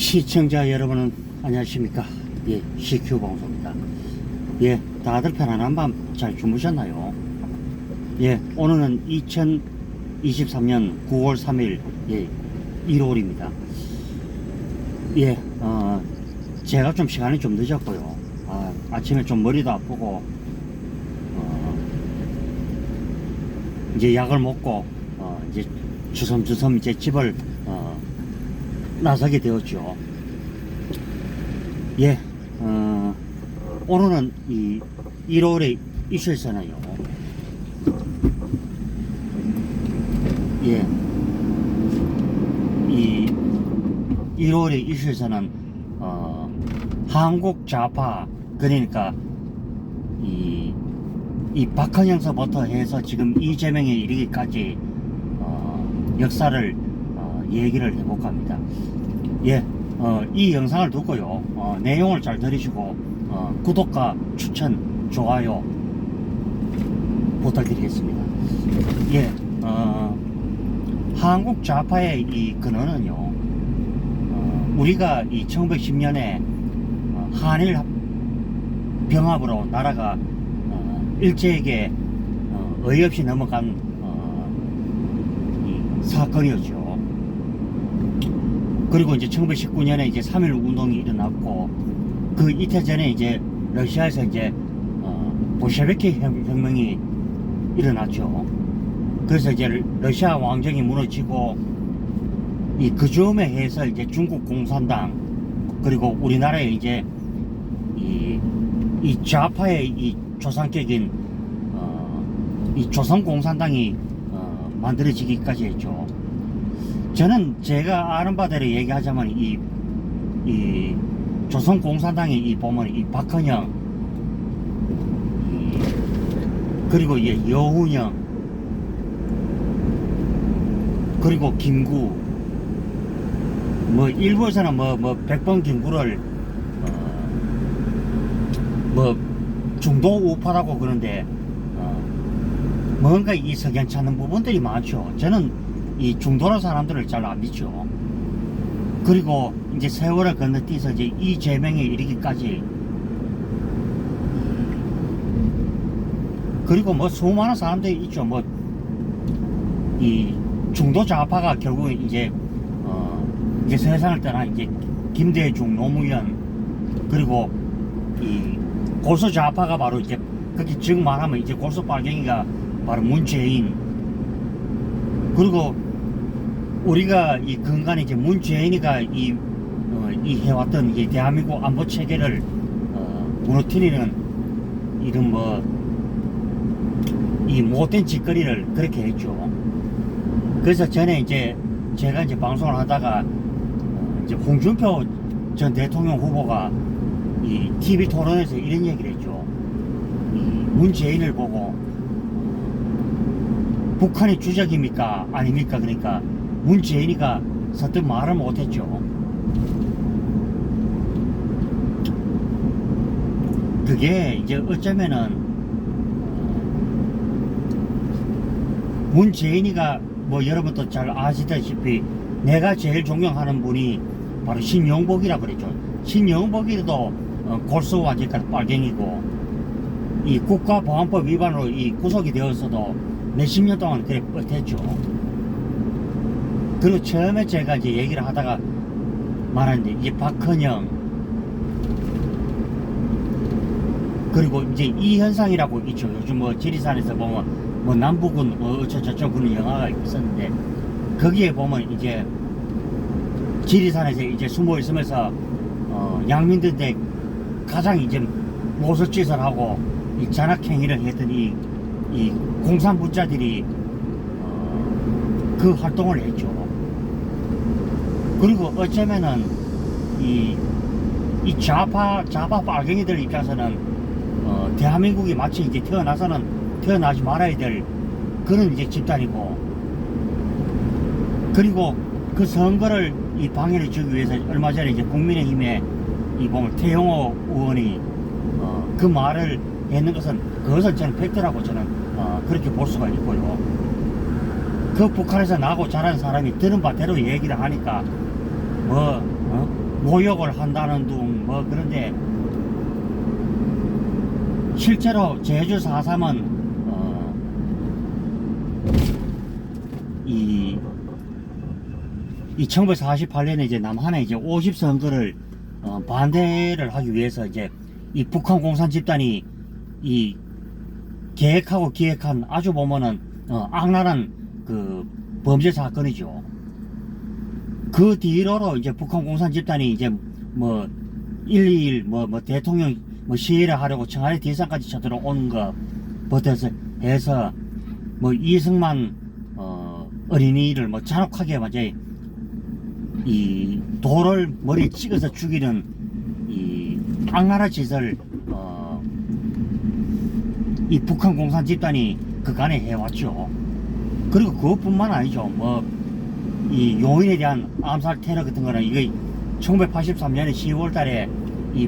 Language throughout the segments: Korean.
시청자 여러분은 안녕하십니까? 예, CQ 방송입니다. 예, 다들 편안한 밤 잘 주무셨나요? 예, 오늘은 2023년 9월 3일 예, 일요일입니다. 예, 제가 좀 시간이 좀 늦었고요. 아침에 좀 머리도 아프고 이제 약을 먹고 이제 주섬주섬 이제 집을 나서게 되었죠. 예, 오늘은 이 1월에 있었잖아요. 예, 이 1월에 있어서는 한국 좌파 그러니까 이 박헌영서부터 해서 지금 이재명에 이르기까지 역사를 얘기를 해볼까 합니다. 예, 이 영상을 듣고요, 내용을 잘 들으시고 구독과 추천, 좋아요 부탁드리겠습니다. 예, 한국 좌파의 이 근원은요, 우리가 이 1910년에 한일 병합으로 나라가 일제에게 어이없이 넘어간 이 사건이었죠. 그리고 이제 1919년에 이제 3.1 운동이 일어났고, 그 이틀 전에 이제 러시아에서 이제 볼셰비키 혁명이 일어났죠. 그래서 이제 러시아 왕정이 무너지고, 그 즈음에 해서 이제 중국 공산당, 그리고 우리나라에 이제 이 좌파의 이 조상격인 이 조선 공산당이 만들어지기까지 했죠. 저는 제가 아는 바대로 얘기하자면 이 조선 공산당이 이 보면 이 박헌영, 그리고 여훈영, 그리고 김구, 뭐 일부에서는 뭐 백번 김구를 뭐 중도 우파라고 그러는데 뭔가 이 석연치 않은 부분들이 많죠. 저는 이 중도로 사람들을 잘 안 믿죠. 그리고 이제 세월을 건너뛰어서 이제 이재명에 이르기까지, 그리고 뭐 수많은 사람들이 있죠. 뭐 이 중도 좌파가 결국 이제 세상을 떠나 이제 김대중, 노무현, 그리고 이 고수 좌파가 바로 이제 그렇게 지금 말하면 이제 고수 빨갱이가 바로 문재인, 그리고 우리가 이 근간에 이제 문재인이가 이 해왔던 이 대한민국 안보 체계를 무너뜨리는 이런 뭐 이 못된 짓거리를 그렇게 했죠. 그래서 전에 이제 제가 이제 방송을 하다가 이제 홍준표 전 대통령 후보가 이 TV 토론에서 이런 얘기를 했죠. 이 문재인을 보고 북한이 주적입니까 아닙니까? 그러니까 문재인이가 서뜻 말을 못했죠. 그게 이제 어쩌면은 문재인이가 뭐 여러분도 잘 아시다시피 내가 제일 존경하는 분이 바로 신영복이라고 그랬죠. 신영복이도 골수와 지금 빨갱이고, 이 국가보안법 위반으로 이 구속이 되었어도 몇십 년 동안 그래 뻗했죠. 그리고 처음에 제가 이제 얘기를 하다가 말하는데, 이제 박헌영, 그리고 이제 이현상이라고 있죠. 요즘 뭐 지리산에서 보면 뭐 남북은 어쩌저쩌 그런 영화가 있었는데, 거기에 보면 이제 지리산에서 이제 숨어 있으면서 양민들한테 가장 이제 모설짓을 하고 이 잔악행위를 했던 이 공산분자들이 그 활동을 했죠. 그리고 어쩌면은 이 좌파 빨갱이들 입장에서는 대한민국이 마치 이제 태어나지 말아야 될 그런 이제 집단이고, 그리고 그 선거를 이 방해를 주기 위해서 얼마 전에 이제 국민의힘에 이 보면 태영호 의원이 그 말을 했는 것은, 그것은 저는 팩트라고 저는 그렇게 볼 수가 있고요. 그 북한에서 나고 자란 사람이 들은 바대로 얘기를 하니까 뭐 모욕을 한다는 둥 뭐 그런데 실제로 제주 4.3은 이 1948년에 이제 남한에 이제 50선거를 반대를 하기 위해서 이제 이 북한 공산 집단이 이 계획하고 기획한 아주 보면은 악랄한 그 범죄 사건이죠. 그 뒤로로 이제 북한 공산 집단이 이제 뭐 121 뭐 대통령 뭐 시위를 하려고 청와대 뒷산까지 쳐들어오는 것부터 해서 뭐 이승만 어린이를 뭐 잔혹하게 완전히 이 돌을 머리에 찍어서 죽이는 이 악랄한 짓을 이 북한 공산 집단이 그간에 해왔죠. 그리고 그것뿐만 아니죠. 뭐 이 용인에 대한 암살 테러 같은 거는 이게 1983년에 10월 달에 이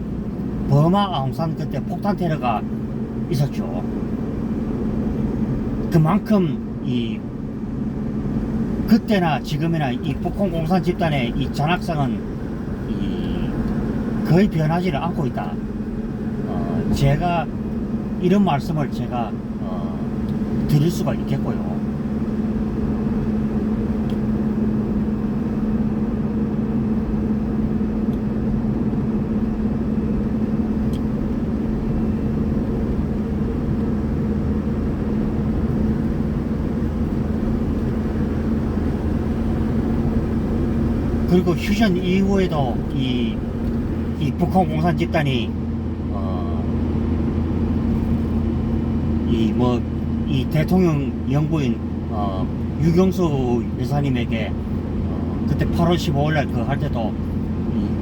버마 아웅산 그때 폭탄 테러가 있었죠. 그만큼 이 그때나 지금이나 이 북한 공산 집단의 이 잔악성은 거의 변하지를 않고 있다. 제가 이런 말씀을 제가 드릴 수가 있겠고요. 그리고 휴전 이후에도 이 북한 공산 집단이 이 대통령 영부인 유경수 여사님에게 그때 8월 15일날 그 할 때도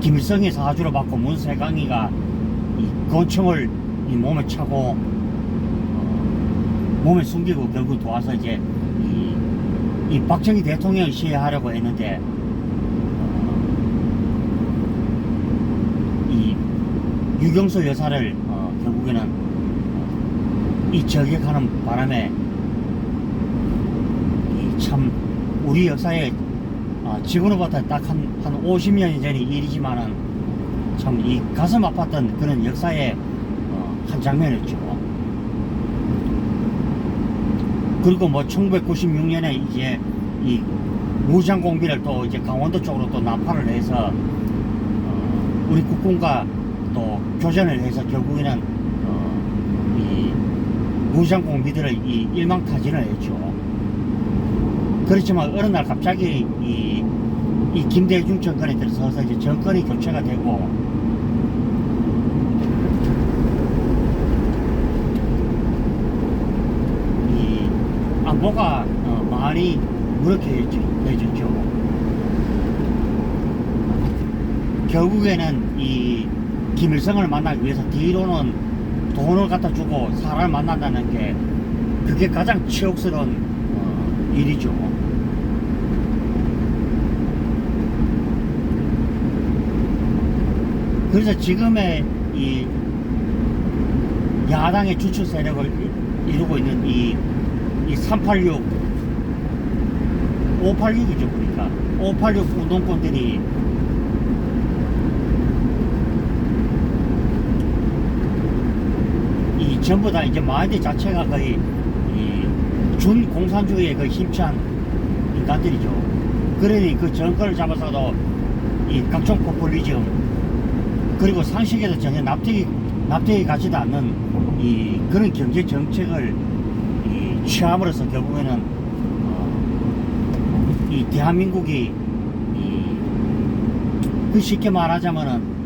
김일성이 사주를 받고 문세강이가 이 권총을 이 몸에 차고 몸에 숨기고 결국 도와서 이제 이 박정희 대통령을 시해하려고 했는데 이 유경수 여사를 결국에는 이 저격하는 바람에 참 우리 역사에 지금으로부터 딱 한 50년 전의 일이지만은 참 이 가슴 아팠던 그런 역사의 한 장면이었죠. 그리고 뭐 1996년에 이제 이 무장공비를 또 이제 강원도 쪽으로 또 난파를 해서 우리 국군과 또 교전을 해서 결국에는 이 무장공비들을 이 일망타진을 했죠. 그렇지만 어느 날 갑자기 이 김대중 정권에 들어서서 이제 정권이 교체가 되고 이 안보가 많이 무력해졌죠. 결국에는 이 김일성을 만나기 위해서 뒤로는 돈을 갖다 주고 사람을 만난다는 게 그게 가장 치욕스러운 일이죠. 그래서 지금의 이 야당의 주축 세력을 이루고 있는 이 386, 586이죠. 그러니까 586 운동권들이 이 전부 다 이제 마인드 자체가 거의 이 준공산주의에 거의 심취한 인간들이죠. 그러니 그 정권을 잡아서도 이 각종 포퓰리즘 그리고 상식에도 전혀 납득이 가지도 않는 이 그런 경제 정책을 취함으로써 결국에는 이 대한민국이 그 쉽게 말하자면은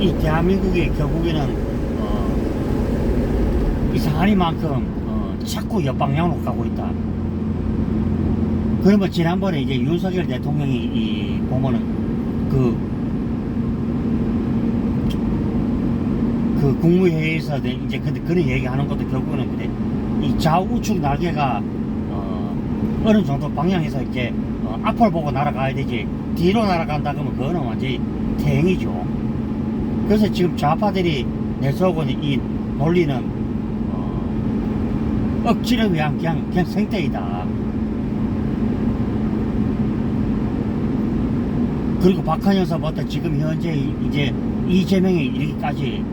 이 대한민국이 결국에는 이상하니만큼 자꾸 옆방향으로 가고 있다. 그러면 지난번에 이제 윤석열 대통령이 보면은 그 국무회의에서 이제 근데 그런 얘기하는 것도 결국에는 그래 이 좌우측 날개가 어느 정도 방향에서 이제 앞을 보고 날아가야 되지, 뒤로 날아간다 그러면 그거는 완전히 태행이죠. 그래서 지금 좌파들이 내세우고 이 논리는 억지를 위한 그냥 생떼이다. 그리고 박한영서부터 지금 현재 이제 이재명에 이르기까지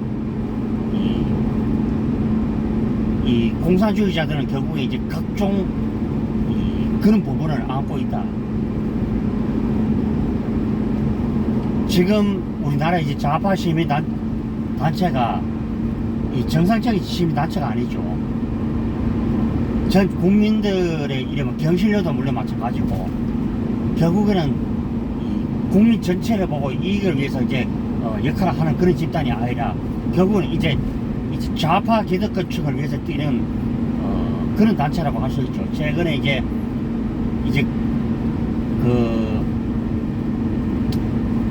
이 공산주의자들은 결국에 이제 각종 그런 부분을 안고 있다. 지금 우리나라 이제 좌파 시민 단체가 이 정상적인 시민 단체가 아니죠. 전 국민들의 이름은 경실료도 물론 마찬가지고, 결국에는 이 국민 전체를 보고 이익을 위해서 이제 역할을 하는 그런 집단이 아니라 결국은 이제 좌파 기득권층을 위해서 뛰는 그런 단체라고 할 수 있죠. 최근에 이제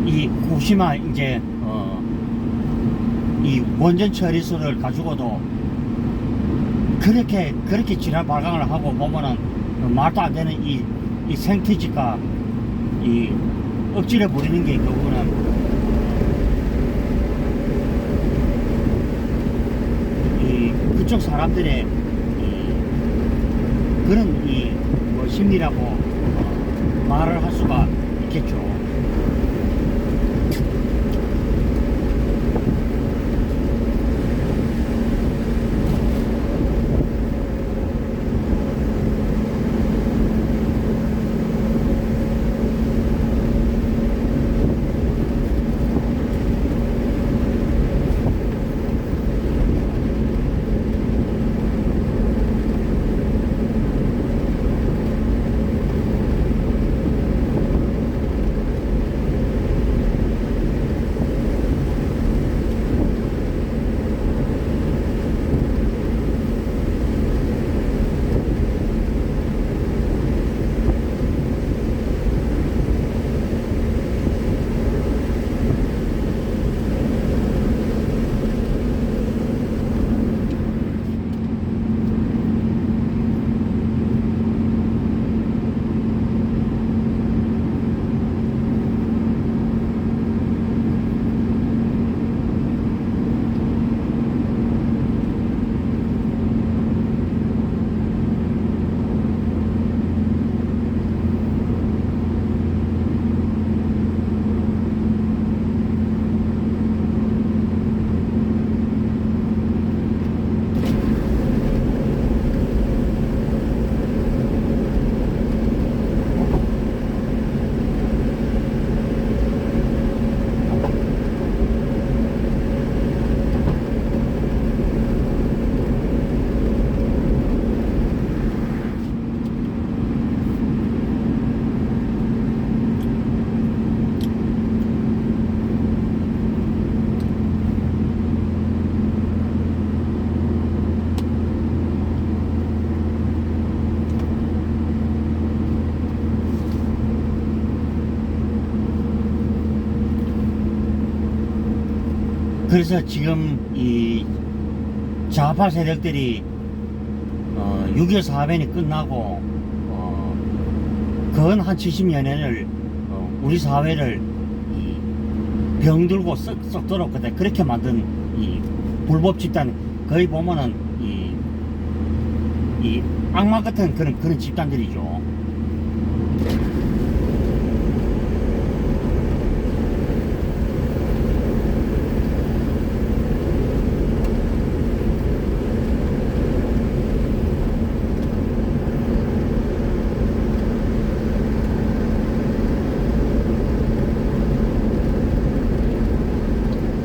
이 후쿠시마 이제 이 원전 처리수를 가지고도 그렇게 지랄 발광을 하고 보면은 말도 안 되는 이 생태지가 이 억지를 부리는 게 결국은 이 그쪽 사람들의 그런 뭐 심리라고 말을 할 수가 있겠죠. 그래서 지금 이 좌파 세력들이 6.25 사변이 끝나고 건 한 70여 년을 우리 사회를 병들고 썩도록 그렇게 만든 이 불법 집단, 거의 보면은 이 악마 같은 그런 집단들이죠.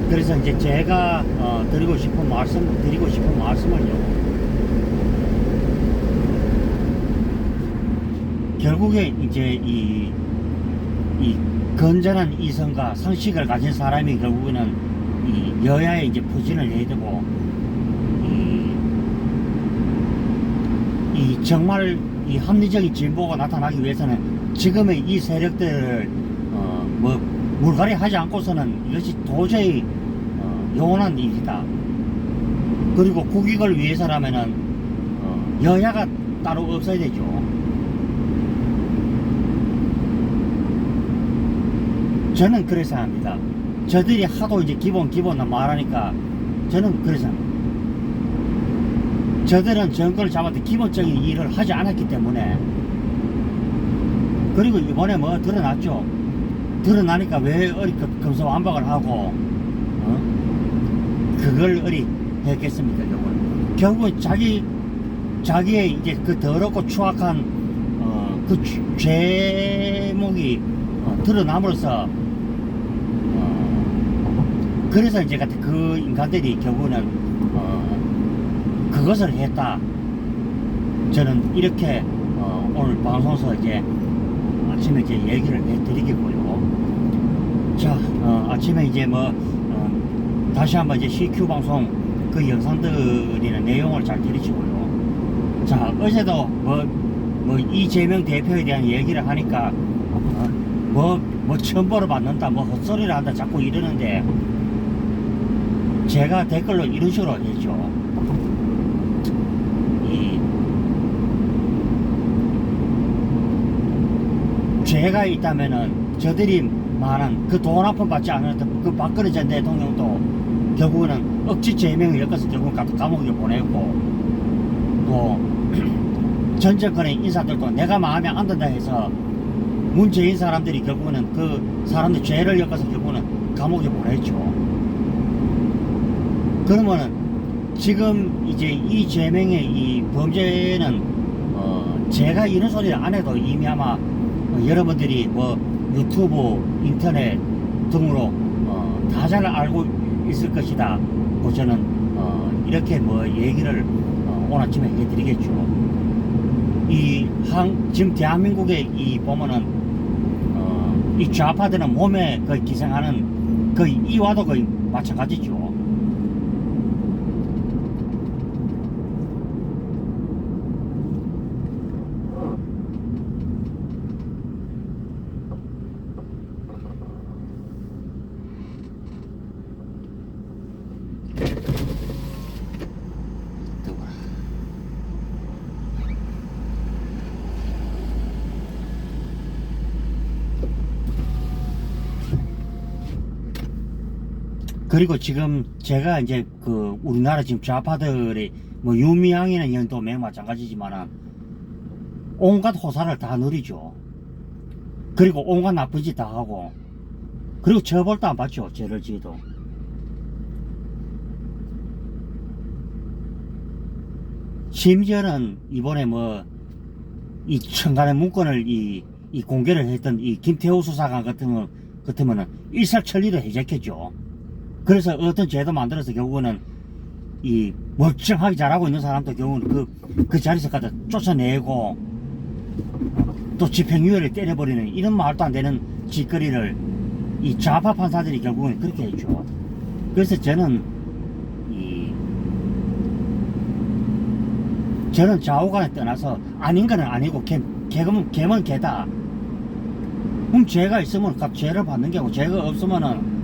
그래서 이제 제가 드리고 싶은 말씀을요. 결국에 이제 이 건전한 이성과 상식을 가진 사람이 결국에는 이 여야에 이제 부진을 해야 되고, 이 정말 이 합리적인 진보가 나타나기 위해서는 지금의 이 세력들을 뭐 물갈이 하지 않고서는 이것이 도저히 영원한 일이다. 그리고 국익을 위해서라면은 여야가 따로 없어야 되죠. 저는 그래서 합니다. 저들이 하도 이제 기본 말하니까 저는 그래서 합니다. 저들은 정권을 잡았을 때 기본적인 일을 하지 않았기 때문에. 그리고 이번에 뭐 드러났죠. 드러나니까 왜 어리 검소완박을 하고 그걸 어리 했겠습니까? 결국은 자기의 이제 그 더럽고 추악한 그 죄목이 드러남으로써 그래서 이제 그 인간들이 결국은 그것을 했다. 저는 이렇게 오늘 방송에서 이제 아침에 이제 얘기를 해드리겠고요. 자, 아침에 이제 뭐 다시 한번 이제 CQ 방송 그 영상들이나 내용을 잘 들으시고요. 자, 어제도 뭐 이재명 대표에 대한 얘기를 하니까 뭐 천벌을 받는다, 뭐 헛소리를 한다 자꾸 이러는데, 제가 댓글로 이런 식으로 했죠. 죄가 있다면은 저들이 말한 그 돈 한 푼 받지 않았던 그 박근혜 전 대통령도 결국은 억지 제명을 엮어서 결국 감옥에 보냈고, 또 전 정권의 인사들도 내가 마음에 안 든다 해서 문재인 사람들이 결국은 그 사람들 죄를 엮어서 결국은 감옥에 보냈죠. 그러면은 지금 이제 이재명의 이 범죄는 제가 이런 소리를 안 해도 이미 아마 여러분들이 뭐 유튜브, 인터넷 등으로 다 잘 알고 있을 것이다. 뭐 저는 이렇게 뭐 얘기를 오늘 아침에 해드리겠죠. 지금 대한민국에 보면은 이 좌파들은 몸에 거의 기생하는 거의 이와도 거의 마찬가지죠. 그리고 지금 제가 이제 그 우리나라 지금 좌파들이 뭐 유미양이나 연도 매우 마찬가지지만은 온갖 호사를 다 누리죠. 그리고 온갖 나쁜 짓 다 하고, 그리고 처벌도 안 받죠. 죄를 지어도. 심지어는 이번에 뭐 이 청간의 문건을 이 공개를 했던 이 김태우 수사관 같으면은 일사천리로 해제했죠. 그래서 어떤 죄도 만들어서 결국은 이 멀쩡하게 잘하고 있는 사람도 결국은 그 자리에서 갖다 쫓아내고 또 집행유예를 때려버리는 이런 말도 안 되는 짓거리를 이 좌파 판사들이 결국은 그렇게 했죠. 그래서 저는 저는 좌우간에 떠나서 아닌 거는 아니고 개면 개다. 그럼 죄가 있으면 죄를 받는 게고, 죄가 없으면은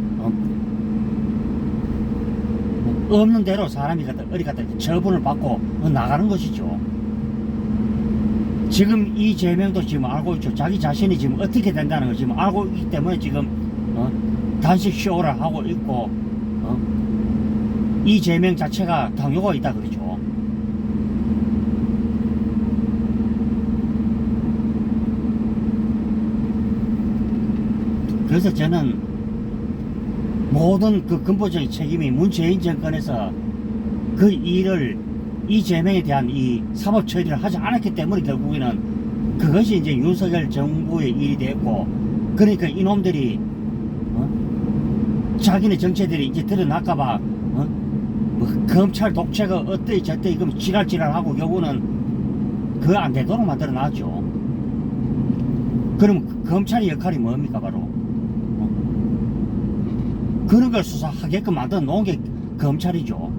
없는 대로 사람이 어디 갖다 처분을 받고 나가는 것이죠. 지금 이재명도 지금 알고 있죠. 자기 자신이 지금 어떻게 된다는 걸 지금 알고 있기 때문에 지금 단식 쇼를 하고 있고, 이재명 자체가 당뇨가 있다 그러죠. 그래서 저는 모든 그 근본적인 책임이 문재인 정권에서 그 일을 이재명에 대한 이 사법 처리를 하지 않았기 때문에 결국에는 그것이 이제 윤석열 정부의 일이 됐고, 그러니까 이놈들이 자기네 정체들이 이제 드러날까봐 뭐 검찰 독재가 어떠이 저떠이 그럼 지랄하고 결국은 그거 안 되도록 만들어 놨죠. 그럼 검찰의 역할이 뭡니까? 바로 그런 걸 수사하게끔 만들어 놓은 게 검찰이죠.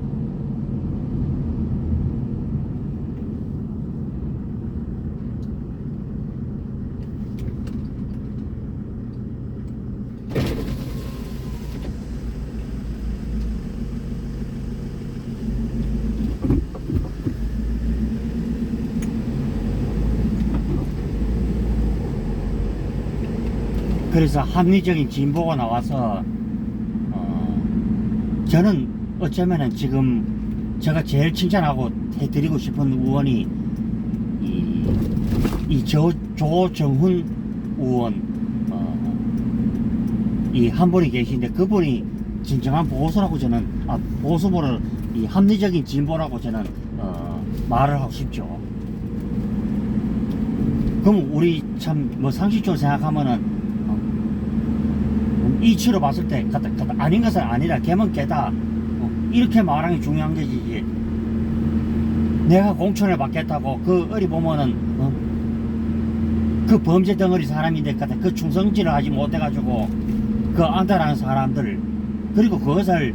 그래서 합리적인 진보가 나와서 저는 어쩌면은 지금 제가 제일 칭찬하고 해드리고 싶은 의원이 조정훈 의원 이 한 분이 계신데 그분이 진정한 보수라고 저는 보수보를 이 합리적인 진보라고 저는 말을 하고 싶죠. 그럼 우리 참 뭐 상식적으로 생각하면은 이치로 봤을 때 아닌 것은 아니라 걔면 걔다 이렇게 말하는 게 중요한 거지. 내가 공천을 받겠다고 그 어리 보면은 그 범죄 덩어리 사람인데 그 충성질을 하지 못해가지고 그 안다라는 사람들 그리고 그것을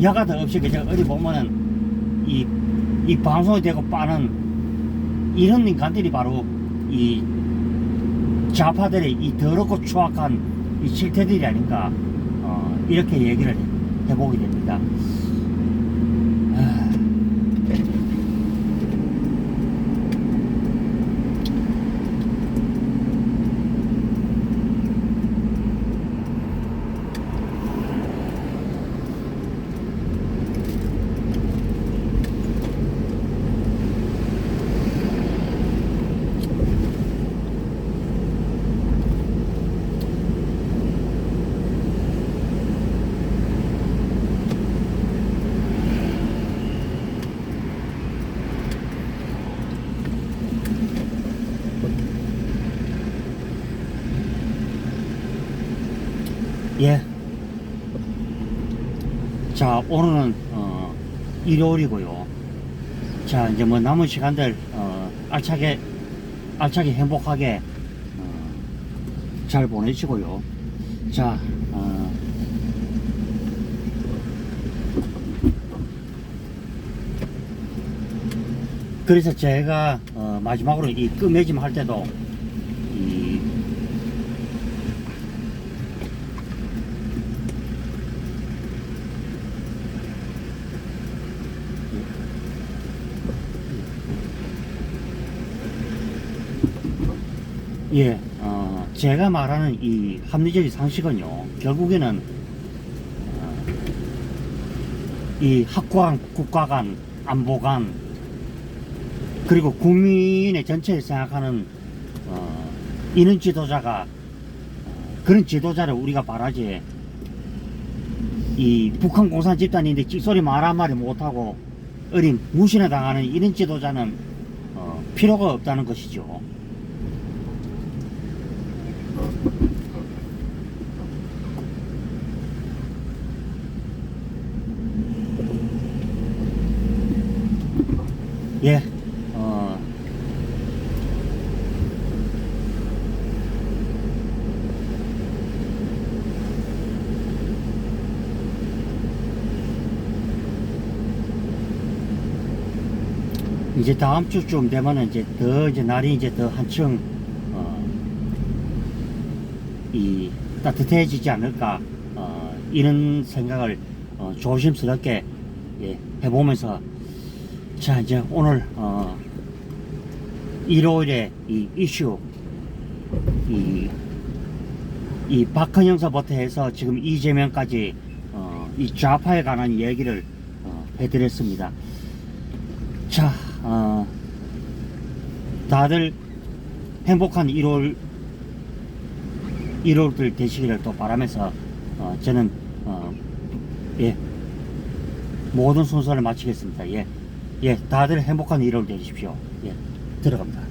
여가도 없이 그저 어디 보면은 이 방송이 되고 빠는 이런 인간들이 바로 이 좌파들의 이 더럽고 추악한 이 실태들이 아닌가 이렇게 얘기를 해보게 됩니다. 예. 자, 오늘은 일요일이고요. 자, 이제 뭐 남은 시간들 알차게 행복하게 잘 보내시고요. 자, 그래서 제가 마지막으로 이 끝맺음 할 때도 예, 제가 말하는 이 합리적인 상식은요, 결국에는, 이 학관, 국가관, 안보관, 그리고 국민의 전체를 생각하는, 이런 지도자가, 그런 지도자를 우리가 바라지, 이 북한 공산 집단인데 찌소리 말 한마디 못하고, 어린 무신에 당하는 이런 지도자는, 필요가 없다는 것이죠. 예, 이제 다음 주쯤 되면은 이제 날이 이제 더 한층, 이 따뜻해지지 않을까, 이런 생각을, 조심스럽게, 예, 해보면서, 자, 이제 오늘, 일요일에 이 이슈, 이 박헌영서부터 해서 지금 이재명까지, 이 좌파에 관한 얘기를, 해드렸습니다. 자, 다들 행복한 일요일들 되시기를 또 바라면서, 저는, 예, 모든 순서를 마치겠습니다. 예, 다들 행복한 일요일 되십시오. 예, 들어갑니다.